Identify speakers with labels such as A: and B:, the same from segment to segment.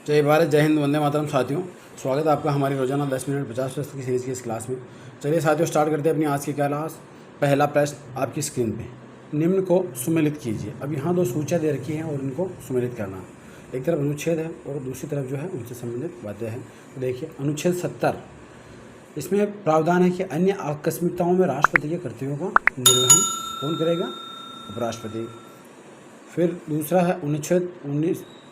A: जय भारत, जय हिंद, वंदे मातरम। साथियों, स्वागत है आपका हमारी रोजाना 10 मिनट 50 प्रश्न की सीरीज़ की इस क्लास में। चलिए साथियों, स्टार्ट करते हैं अपनी आज की क्लास। पहला प्रश्न आपकी स्क्रीन पे, निम्न को सुमेलित कीजिए। अब यहाँ दो सूचियाँ दे रखी हैं और इनको सुमेलित करना है। एक तरफ अनुच्छेद है और दूसरी तरफ जो है उनसे संबंधित बातें हैं। तो देखिए, अनुच्छेद 70, इसमें प्रावधान है कि अन्य आकस्मिकताओं में राष्ट्रपति के कर्तव्यों का निर्वहन कौन करेगा? उपराष्ट्रपति। फिर दूसरा है अनुच्छेद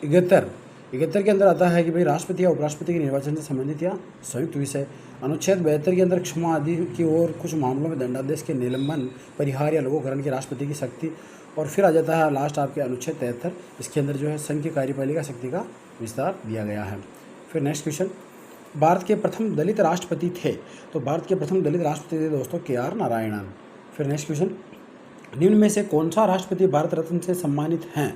A: 71 के अंदर आता है कि भाई राष्ट्रपति या उपराष्ट्रपति के निर्वाचन से संबंधित या संयुक्त विषय। अनुच्छेद 72 के अंदर क्षमा आदि की ओर कुछ मामलों में दंडादेश के निलंबन, परिहार या लघुकरण की राष्ट्रपति की शक्ति। और फिर आ जाता है लास्ट आपके अनुच्छेद 73, इसके अंदर जो है संघ की कार्यपालिका शक्ति का विस्तार दिया गया है। फिर नेक्स्ट क्वेश्चन, भारत के प्रथम दलित राष्ट्रपति थे। तो भारत के प्रथम दलित राष्ट्रपति थे दोस्तों KR नारायणन। फिर नेक्स्ट क्वेश्चन, निम्न में से कौन सा राष्ट्रपति भारत रत्न से सम्मानित हैं?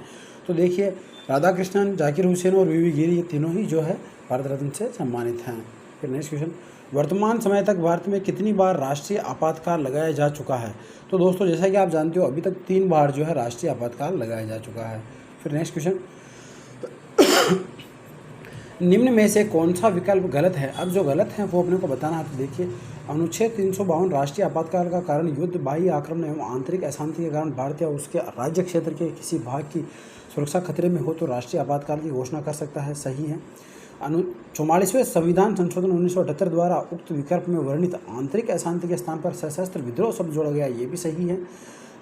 A: तो देखिए, राधाकृष्णन, जाकिर हुसैन और वीवी गिरी, ये तीनों ही जो है भारत रत्न से सम्मानित हैं। फिर नेक्स्ट क्वेश्चन, वर्तमान समय तक भारत में कितनी बार राष्ट्रीय आपातकाल लगाया जा चुका है? तो दोस्तों, जैसा कि आप जानते हो, अभी तक 3 बार जो है राष्ट्रीय आपातकाल लगाया जा चुका है। फिर नेक्स्ट क्वेश्चन, निम्न में से कौन सा विकल्प गलत है? अब जो गलत है वो अपने को बताना है। तो देखिए, अनुच्छेद 352 राष्ट्रीय आपातकाल का कारण युद्ध, बाह्य आक्रमण एवं आंतरिक अशांति के कारण भारत या उसके राज्य क्षेत्र के किसी भाग की सुरक्षा खतरे में हो तो राष्ट्रीय आपातकाल की घोषणा कर सकता है, सही है। 44वें संविधान संशोधन 1978 द्वारा उक्त विकल्प में वर्णित आंतरिक अशांति के स्थान पर सशस्त्र विद्रोह शब्द जोड़ा गया, ये भी सही है।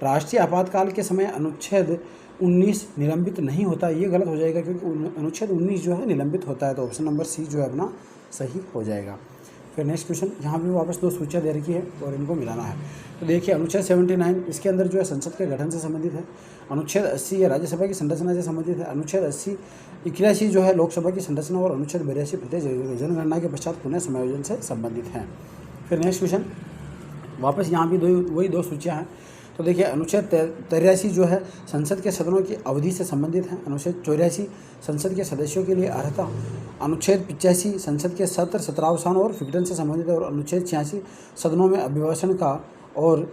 A: राष्ट्रीय आपातकाल के समय अनुच्छेद 19 निलंबित नहीं होता, ये गलत हो जाएगा क्योंकि अनुच्छेद 19 जो है निलंबित होता है। तो ऑप्शन नंबर सी जो है अपना सही हो जाएगा। फिर नेक्स्ट क्वेश्चन, यहाँ भी वापस 2 सूचियाँ दे रखी है और इनको मिलाना है। तो देखिए, अनुच्छेद 79 इसके अंदर जो है संसद के गठन से संबंधित है। अनुच्छेद 80 ये राज्यसभा की संरचना से संबंधित है। अनुच्छेद 81 जो है लोकसभा की संरचना और अनुच्छेद 82 प्रत्येक जनगणना के पश्चात पुनः समायोजन से संबंधित हैं। फिर नेक्स्ट क्वेश्चन, वापस यहाँ भी वही दो सूचियाँ हैं। तो देखिए, अनुच्छेद 83 जो है संसद के सदनों की अवधि से संबंधित है। अनुच्छेद 84 संसद के सदस्यों के लिए अर्हता। अनुच्छेद 85 संसद के सत्र, सत्रावसान और विघटन से संबंधित है। और अनुच्छेद 86 सदनों में अभिभाषण का और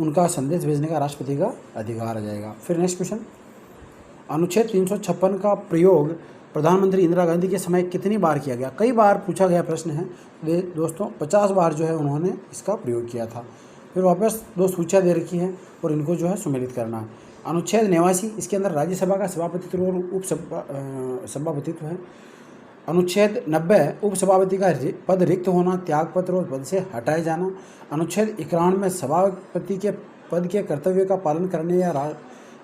A: उनका संदेश भेजने का राष्ट्रपति का अधिकार आ जाएगा। फिर नेक्स्ट क्वेश्चन, अनुच्छेद 356 का प्रयोग प्रधानमंत्री इंदिरा गांधी के समय कितनी बार किया गया? कई बार पूछा गया प्रश्न है दोस्तों, 50 बार जो है उन्होंने इसका प्रयोग किया था। फिर वापस 2 सूचियाँ दे रखी हैं और इनको जो है सुमेलित करना है। अनुच्छेद 89 इसके अंदर राज्यसभा का सभापतित्व और सभापतित्व है। अनुच्छेद 90 उपसभापति का पद रिक्त होना, त्यागपत्र और पद से हटाए जाना। अनुच्छेद 91 में सभापति के पद के कर्तव्य का पालन करने या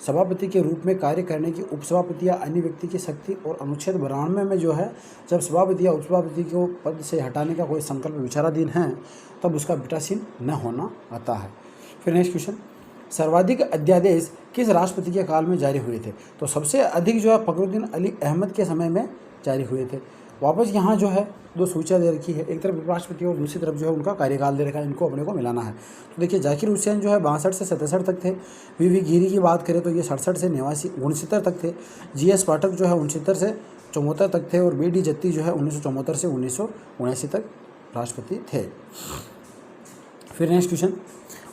A: सभापति के रूप में कार्य करने की उपसभापति या अन्य व्यक्ति की शक्ति। और अनुच्छेद 92 में जो है जब सभापति या उपसभापति को पद से हटाने का कोई संकल्प विचाराधीन है तब उसका विटासीन न होना आता है। फिर नेक्स्ट क्वेश्चन, सर्वाधिक अध्यादेश किस राष्ट्रपति के काल में जारी हुए थे? तो सबसे अधिक जो है फखरुद्दीन अली अहमद के समय में जारी हुए थे। वापस यहाँ जो है 2 सूचियाँ दे रखी है, एक तरफ उपराष्ट्रपति और दूसरी तरफ जो है उनका कार्यकाल दे रखा है, इनको अपने को मिलाना है। तो देखिए, जाकिर हुसैन जो है 62 से 67 तक थे। वीवी गिरी की बात करें तो ये 67 से 69 तक थे। GS पाठक जो है 69 से 74 तक थे। और BD जत्ती जो है 1974 से 1979 तक राष्ट्रपति थे। फिर नेक्स्ट क्वेश्चन,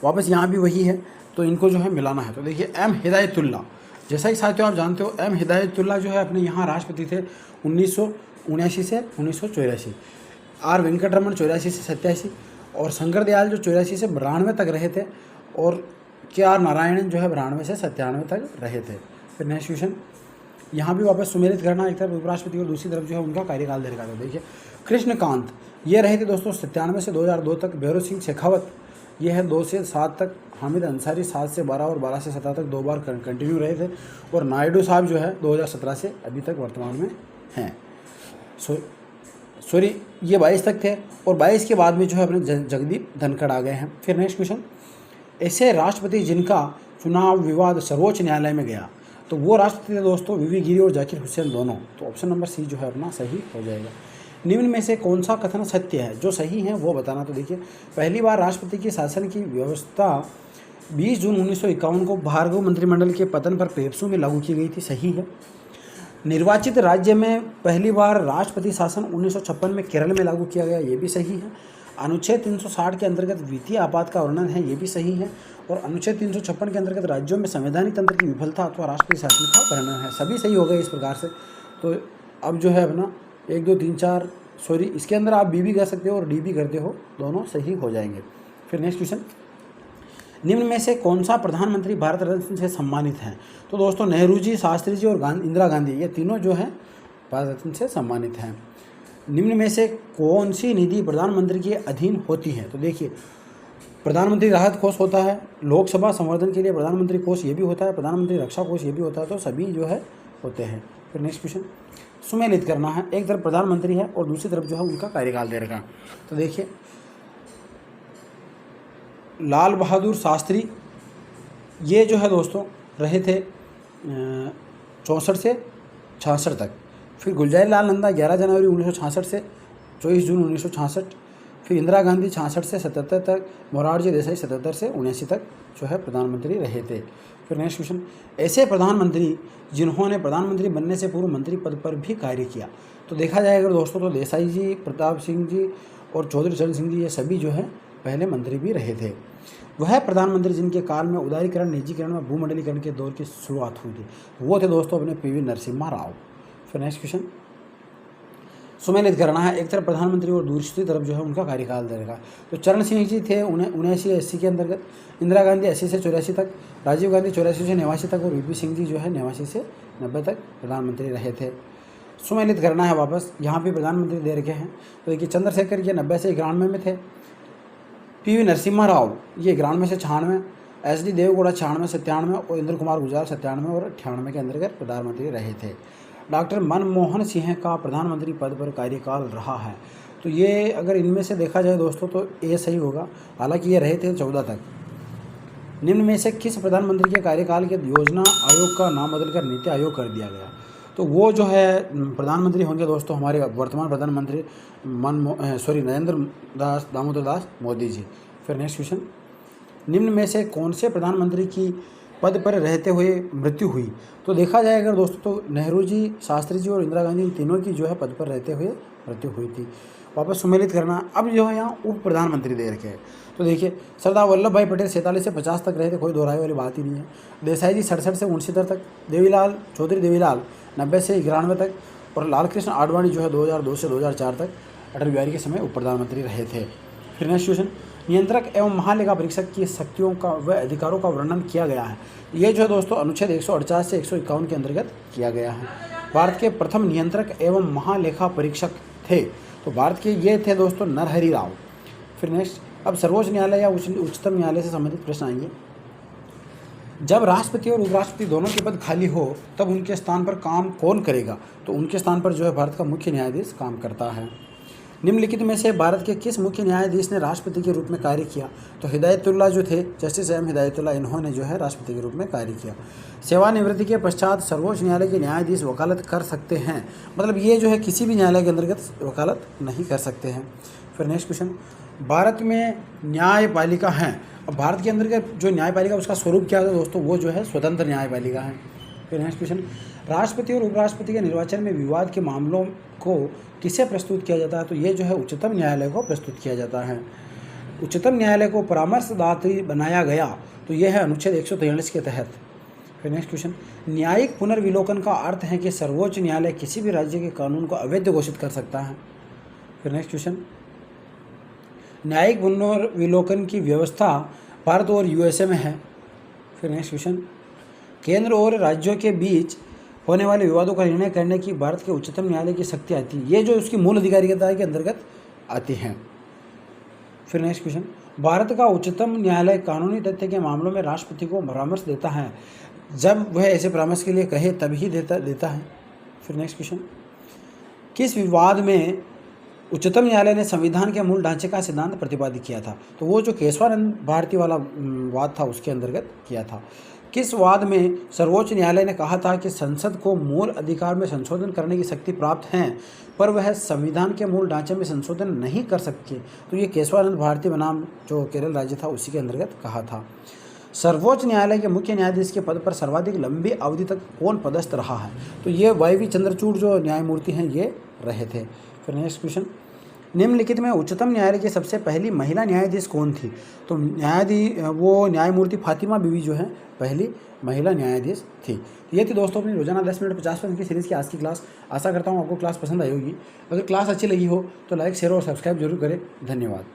A: वापस यहाँ भी वही है, तो इनको जो है मिलाना है। तो देखिए, M हिदायतुल्ला, जैसा कि साथियों आप जानते हो, M हिदायतुल्ला जो है अपने यहाँ राष्ट्रपति थे 1979 से 1984। R वेंकटरमण 84 से 87 और शंकर दयाल जो 84 से 92 तक रहे थे। और KR नारायणन जो है 92 से 97 तक रहे थे। फिर नेक्स्ट क्वेश्चन, यहाँ भी वापस सुमेलित करना, एक तरफ उपराष्ट्रपति और दूसरी तरफ जो है उनका कार्यकाल दे रखा था। देखिए, कृष्णकांत ये रहे थे दोस्तों 97 से 2002 तक। भैरव सिंह शेखावत ये है 2 से 7 तक। हामिद अंसारी 7 से 12 और 12 से 17 तक 2 बार कंटिन्यू रहे थे। और नायडू साहब जो है 2017 से अभी तक वर्तमान में हैं। सॉरी, ये 22 तक थे और 22 के बाद में जो है अपने जगदीप धनखड़ आ गए हैं। फिर नेक्स्ट क्वेश्चन, ऐसे राष्ट्रपति जिनका चुनाव विवाद सर्वोच्च न्यायालय में गया, तो वो राष्ट्रपति थे दोस्तों वीवी गिरी और जाकिर हुसैन दोनों। तो ऑप्शन नंबर सी जो है अपना सही हो जाएगा। निम्न में से कौन सा कथन सत्य है? जो सही है वो बताना। तो देखिए, पहली बार राष्ट्रपति के शासन की व्यवस्था 20 जून 1951 को भार्गव मंत्रिमंडल के पतन पर पेप्सू में लागू की गई थी, सही है। निर्वाचित राज्य में पहली बार राष्ट्रपति शासन 1956 में केरल में लागू किया गया, ये भी सही है। अनुच्छेद 360 के अंतर्गत वित्तीय आपात का वर्णन है, ये भी सही है। और अनुच्छेद 356 के अंतर्गत राज्यों में संवैधानिक तंत्र की विफलता अथवा राष्ट्रपति शासन का वर्णन है, सभी सही हो गए इस प्रकार से। तो अब जो है अपना 1 2 3 4 सॉरी, इसके अंदर आप बी भी कर सकते हो और डी भी करते हो, दोनों सही हो जाएंगे। फिर नेक्स्ट क्वेश्चन, निम्न में से कौन सा प्रधानमंत्री भारत रत्न से सम्मानित हैं? तो दोस्तों नेहरू जी, शास्त्री जी और इंदिरा गांधी, ये तीनों जो हैं भारत रत्न से सम्मानित हैं। निम्न में से कौन सी निधि प्रधानमंत्री के अधीन होती है? तो देखिए, प्रधानमंत्री राहत कोष होता है, लोकसभा संवर्धन के लिए प्रधानमंत्री कोष ये भी होता है, प्रधानमंत्री रक्षा कोष ये भी होता है, तो सभी जो है होते हैं। फिर नेक्स्ट क्वेश्चन, सुमेलित करना है, एक तरफ प्रधानमंत्री है और दूसरी तरफ जो है उनका कार्यकाल दे रखा। तो देखिए, लाल बहादुर शास्त्री ये जो है दोस्तों रहे थे 64 से 66 तक। फिर गुलज़ारी लाल नंदा 11 जनवरी 1966 से 24 जून 1966। फिर इंदिरा गांधी 66 से 77 तक। मोरारजी देसाई 77 से 79 तक जो है प्रधानमंत्री रहे थे। फिर नेक्स्ट क्वेश्चन, ऐसे प्रधानमंत्री जिन्होंने प्रधानमंत्री बनने से पूर्व मंत्री पद पर भी कार्य किया। तो देखा जाए अगर दोस्तों तो देसाई जी, प्रताप सिंह जी और चौधरी चरण सिंह जी, ये सभी जो है पहले मंत्री भी रहे थे। वह प्रधानमंत्री जिनके काल में उदारीकरण, निजीकरण व भूमंडलीकरण के दौर की शुरुआत हुई थी, वो थे दोस्तों अपने पीवी नरसिम्हा राव। फिर नेक्स्ट क्वेश्चन, सुमेलित करना है, एक तरफ प्रधानमंत्री और दूसरी तरफ जो है उनका कार्यकाल देगा। तो चरण सिंह जी थे 79-80 के अंतर्गत, इंदिरा गांधी 80 से 84 तक, राजीव गांधी 84 से 89 तक और वीपी सिंह जी जो है 89 से 90 तक प्रधानमंत्री रहे थे। सुमेलित करना है वापस, यहाँ पे प्रधानमंत्री दे रखे हैं। तो देखिए, चंद्रशेखर ये 90 से 91 में थे, पीवी नरसिम्हा राव ये 91 से 96, एसडी देवेगौड़ा 96 से 93 और इंद्र कुमार गुजराल 97 और 98 के अंतर्गत प्रधानमंत्री रहे थे। डॉक्टर मनमोहन सिंह का प्रधानमंत्री पद पर कार्यकाल रहा है। तो ये अगर इनमें से देखा जाए दोस्तों तो ए सही होगा, हालांकि ये रहे थे 14 तक। निम्न में से किस प्रधानमंत्री के कार्यकाल के योजना आयोग का नाम बदलकर नीति आयोग कर दिया गया? तो वो जो है प्रधानमंत्री होंगे दोस्तों हमारे वर्तमान प्रधानमंत्री नरेंद्र दामोदर दास मोदी जी। फिर नेक्स्ट क्वेश्चन, निम्न में से कौन से प्रधानमंत्री की पद पर रहते हुए मृत्यु हुई? तो देखा जाए अगर दोस्तों तो नेहरू जी, शास्त्री जी और इंदिरा गांधी, इन तीनों की जो है पद पर रहते हुए मृत्यु हुई थी। वापस सुमेलित करना, अब जो है यहाँ उप प्रधानमंत्री दे रखे हैं। तो देखिए, सरदार वल्लभ भाई पटेल 47 से 50 तक रहे थे, कोई दोहराई वाली बात ही नहीं है। देसाई जी 67 से 69 तक, चौधरी देवीलाल 90 से 91 तक और लाल कृष्ण आडवाणी जो है 2002 से 2004 तक अटल बिहारी के समय उप प्रधानमंत्री रहे थे। फिर नेक्स्ट क्वेश्चन, नियंत्रक एवं महालेखा परीक्षक की शक्तियों का व अधिकारों का वर्णन किया गया है। ये जो है दोस्तों अनुच्छेद 148 से 151 के अंतर्गत किया गया है। भारत के प्रथम नियंत्रक एवं महालेखा परीक्षक थे, तो भारत के ये थे दोस्तों नरहरि राव। फिर नेक्स्ट, अब सर्वोच्च न्यायालय या उच्चतम न्यायालय से संबंधित प्रश्न आएंगे। जब राष्ट्रपति और उपराष्ट्रपति दोनों के पद खाली हो तब उनके स्थान पर काम कौन करेगा? तो उनके स्थान पर जो है भारत का मुख्य न्यायाधीश काम करता है। निम्नलिखित में से भारत के किस मुख्य न्यायाधीश ने राष्ट्रपति के रूप में कार्य किया? तो हिदायतुल्ला जो थे, जस्टिस एम हिदायतुल्ला, इन्होंने जो है राष्ट्रपति के रूप में कार्य किया। सेवानिवृत्ति के पश्चात सर्वोच्च न्यायालय के न्यायाधीश वकालत कर सकते हैं, मतलब ये जो है किसी भी न्यायालय के अंतर्गत वकालत नहीं कर सकते हैं। फिर नेक्स्ट क्वेश्चन, भारत में न्यायपालिका हैं, अब भारत के अंतर्गत जो न्यायपालिका उसका स्वरूप क्या है दोस्तों? वो जो है स्वतंत्र न्यायपालिका है। फिर नेक्स्ट क्वेश्चन, राष्ट्रपति और उपराष्ट्रपति के निर्वाचन में विवाद के मामलों को किसे प्रस्तुत किया जाता है? तो ये जो है उच्चतम न्यायालय को प्रस्तुत किया जाता है। उच्चतम न्यायालय को परामर्शदात्री बनाया गया, तो यह है अनुच्छेद 143 के तहत। फिर नेक्स्ट क्वेश्चन, न्यायिक पुनर्विलोकन का अर्थ है कि सर्वोच्च न्यायालय किसी भी राज्य के कानून को अवैध घोषित कर सकता है। फिर नेक्स्ट क्वेश्चन, न्यायिक पुनर्विलोकन की व्यवस्था भारत और यूएसए में है। फिर नेक्स्ट क्वेश्चन, केंद्र और राज्यों के बीच होने वाले विवादों का निर्णय करने की भारत के उच्चतम न्यायालय की शक्ति आती है, ये जो उसकी मूल अधिकारिता के अंतर्गत आती हैं। फिर नेक्स्ट क्वेश्चन, भारत का उच्चतम न्यायालय कानूनी तथ्य के मामलों में राष्ट्रपति को परामर्श देता है, जब वह ऐसे परामर्श के लिए कहे तभी देता है। फिर नेक्स्ट क्वेश्चन, किस विवाद में उच्चतम न्यायालय ने संविधान के मूल ढांचे का सिद्धांत प्रतिपादित किया था? तो वो जो केशवानंद भारती वाला वाद था उसके अंतर्गत किया था। किस वाद में सर्वोच्च न्यायालय ने कहा था कि संसद को मूल अधिकार में संशोधन करने की शक्ति प्राप्त है, पर वह संविधान के मूल ढांचे में संशोधन नहीं कर सकती? तो ये केशवानंद भारती बनाम जो केरल राज्य था उसी के अंतर्गत कहा था। सर्वोच्च न्यायालय के मुख्य न्यायाधीश के पद पर सर्वाधिक लंबी अवधि तक कौन पदस्थ रहा है? तो ये वाई वी चंद्रचूड़ जो न्यायमूर्ति हैं ये रहे थे। फिर नेक्स्ट क्वेश्चन, निम्नलिखित में उच्चतम न्यायालय की सबसे पहली महिला न्यायाधीश कौन थी? तो न्यायमूर्ति फातिमा बीवी जो है पहली महिला न्यायाधीश थी। तो ये थी दोस्तों अपनी रोजाना 10 मिनट 50 मिनट की सीरीज़ की आज की क्लास। आशा करता हूँ आपको क्लास पसंद आई होगी। अगर क्लास अच्छी लगी हो तो लाइक शेयर और सब्सक्राइब जरूर करें। धन्यवाद।